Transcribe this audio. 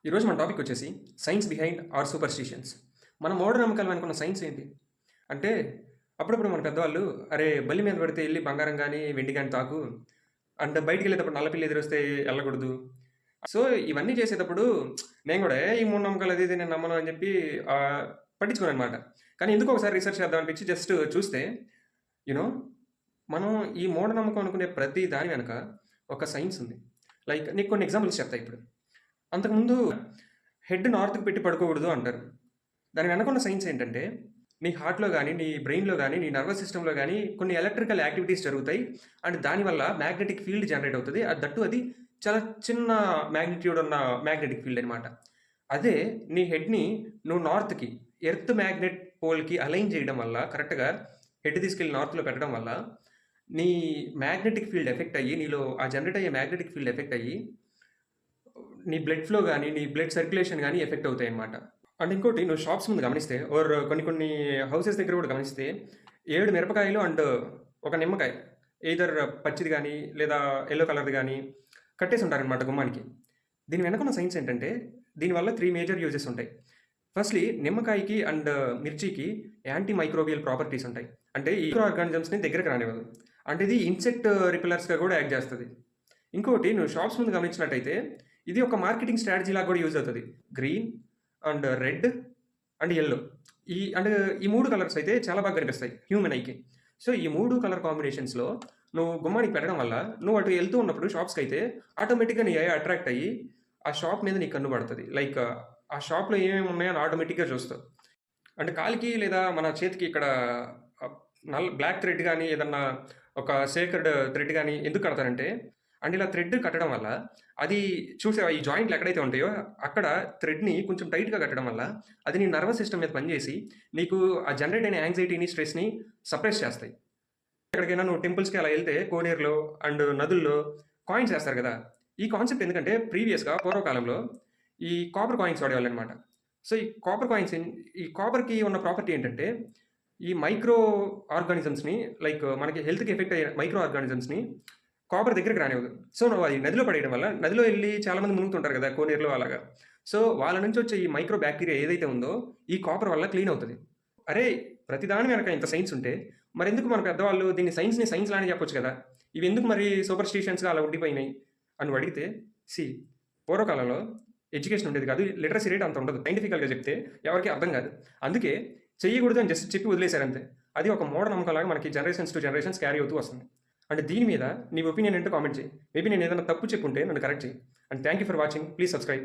ఈరోజు మన టాపిక్ వచ్చేసి సైన్స్ బిహైండ్ ఆర్ సూపర్‌స్టిషన్స్. మన మూఢనమ్మకాలు వెనుకున్న సైన్స్ ఏంటి? అంటే అప్పుడప్పుడు మన పెద్దవాళ్ళు "అరే! బల్లి మీద పడితే ఎళ్లి బంగారం గాని, వెండి గాని తాకు. అండ్ బయటికెళ్ళేటప్పుడు నల్లపిల్లి ఎదురొస్తే ఎళ్ళకూడదు." సో, ఇవన్నీ చేసేటప్పుడు నేను గూడా ఈ మూఢనమ్మకాలు అది ఇది నేను నమ్మను అని చెప్పి పట్టించుకోననమాట. కానీ ఎందుకో ఒకసారి రిసర్చ్ చేద్దాం అనిపించి జస్ట్ చూస్తే యూ నో మనం ఈ మూఢనమ్మకం అనుకునే ప్రతి దాని వెనక ఒక సైన్స్ ఉంది. లైక్ నీకు కొన్ని ఎగ్జాంపుల్స్ చెప్తా ఇప్పుడు. అంతకుముందు హెడ్ నార్త్‌కి పెట్టి పడుకోకూడదు అంటారు. దాని వెనకున్న సైన్స్ ఏంటంటే, నీ హార్ట్‌లో గాని, నీ బ్రెయిన్‌లో గాని, నీ నర్వస్ సిస్టమ్‌లో గాని కొన్ని ఎలక్ట్రికల్ యాక్టివిటీస్ జరుగుతాయి. అండ్ దానివల్ల మ్యాగ్నెటిక్ ఫీల్డ్ జనరేట్ అవుతది. అది చాలా చిన్న మాగ్నిట్యూడ్ ఉన్న మ్యాగ్నెటిక్ ఫీల్డ్ అనమాట. అదే నీ హెడ్‌ని నువ్వు నార్త్‌కి, ఎర్త్ మ్యాగ్నెట్ పోల్‌కి అలైన్ చేయడం వల్ల కరెక్ట్‌గా హెడ్ తీసుకెళ్ళి నార్త్‌లో పెట్టడం వల్ల, నీ మ్యాగ్నెటిక్ ఫీల్డ్ ఎఫెక్ట్ అయ్యి, నీలో ఆ జనరేట్ అయ్యే మ్యాగ్నెటిక్ ఫీల్డ్ ఎఫెక్ట్ అయ్యి నీ బ్లడ్ ఫ్లో గాని, నీ బ్లడ్ సర్క్యులేషన్ గాని ఎఫెక్ట్ అవుతాయన్నమాట. అండ్ ఇంకోటి నువ్వు షాప్స్ ముందు గమనిస్తే కొన్ని కొన్ని హౌసెస్ దగ్గర కూడా గమనిస్తే 7 మిరపకాయలు అండ్ ఒక నిమ్మకాయ ఎయిదర్ పచ్చిది గాని, లేదా యెల్లో కలర్‌ది గాని కట్టేసి ఉంటారన్నమాట గుమ్మానికి. దీని వెనకున్న సైన్స్ ఏంటంటే, దీనివల్ల 3 మేజర్ యూజెస్ ఉంటాయి. ఫస్ట్‌లీ నిమ్మకాయకి అండ్ మిర్చికి యాంటీ మైక్రోబియల్ ప్రాపర్టీస్ ఉంటాయి. అంటే ఈ మైక్రో ఆర్గానిజమ్స్‌ని దగ్గరికి రానివ్వదు. అంటే ఇది ఇన్సెక్ట్ రిపెల్లర్స్‌గా కూడా యాక్ట్ చేస్తది. ఇంకోటి నువ్వు షాప్స్ ముందు గమనించినట్టయితే, ఇది ఒక మార్కెటింగ్ స్ట్రాటజీ లాగా కూడా యూజ్ అవుతది. Green and red and yellow. And ఈ 3 కలర్స్ అయితే చాలా బాగా కనిపిస్తాయి హ్యూమన్ ఐకి. సో, ఈ 3 కలర్ కాంబినేషన్స్‌లో నువ్వు గుమ్మానికి పెట్టడం వల్ల, నువ్వు అటు ఎళ్తూ ఉన్నప్పుడు షాప్స్‌కైతే ఆటోమేటిక్‌గా నీ ఐ అట్రాక్ట్ అయ్యి, ఆ షాప్ మీద నీ కన్ను పడతది. లైక్ ఆ షాప్‌లో ఏమేమి ఉన్నాయని ఆటోమేటిక్‌గా చూస్తావు. అంటే కాలికి లేదా మన చేతికి ఇక్కడ ఆహ్, బ్లాక్ థ్రెడ్ గాని, ఏదన్నా ఒక సేక్రెడ్ థ్రెడ్ గాని ఎందుకు కడతారంటే, అండ్ ఇలా థ్రెడ్ కట్టడం వల్ల అది చూసావా ఈ జాయింట్లు ఎక్కడైతే ఉంటాయో, అక్కడ థ్రెడ్‌ని కొంచెం టైట్‌గా కట్టడం వల్ల, అది నీ నర్వస్ సిస్టమ్ మీద పనిచేసి, నీకు ఆ జనరేట్ అయిన యాంక్సైటీని, స్ట్రెస్‌ని సప్రెస్ చేస్తాయి. ఎక్కడికైనా నువ్వు టెంపుల్స్‌కి అలా ఎళ్తే కోనేరులో అండ్ నదుల్లో కాయిన్స్ ఏస్తారు గదా! ఈ కాన్సెప్ట్ ఎందుకంటే ప్రీవియస్‌గా పూర్వకాలంలో ఈ కాపర్ కాయిన్స్ వాడేవాళ్ళనమాట. సో, ఈ కాపర్‌కి ఉన్న ప్రాపర్టీ ఏంటంటే, ఈ మైక్రో ఆర్గానిజమ్స్‌ని లైక్ మనకి హెల్త్‌కి ఎఫెక్ట్ అయ్యే మైక్రో ఆర్గానిజమ్స్‌ని కాపర్ దగ్గరికి రానివ్వదు. సో, నువ్వు అది నదిలో పడేయడం వల్ల నదిలో ఎళ్లి చాలామంది మునుగుతుంటారు గదా! కోనేరులో అలాగా. సో, వాళ్ళ నుంచి వచ్చే ఈ మైక్రో బాక్టీరియా ఏదైతే ఉందో, ఈ కాపర్ వల్ల క్లీన్ అవుతది. అరేయ్! ప్రతి దాని వెనక ఇంత సైన్స్ ఉంటే, మరెందుకు మన పెద్దవాళ్ళు దీన్ని సైన్స్‌ని సైన్స్ లానే చెప్పొచ్చు కదా! ఇవెందుకు మరి సూపర్‌స్టిషన్స్‌గా అలా ఉండిపోయినాయి అని నువ్వడిగితే, సీ పూర్వకాలంలో ఎడ్యుకేషన్ ఉండేది కాదు. లిటరసీ రేట్ అంత ఉండదు. సైంటిఫికల్‌గా చెప్తే ఎవరికీ అర్థం కాదు. అందుకే చెయ్యకూడదు అని జస్ట్ చెప్పి వదిలేసారంతే. అది ఒక మూఢనమ్మకంలాగా మనకి జనరేషన్స్ టు జనరేషన్స్ క్యారీ అవుతూ వస్తుంది. అండ్ దీని మీద నీ ఒపీనియన్ ఏంటో కామెంట్ చెయి. మేబీ నేను ఏదైనా తప్పు చెప్పుంటే నన్ను కరెక్ట్ చెయి. And thank you for watching. Please subscribe.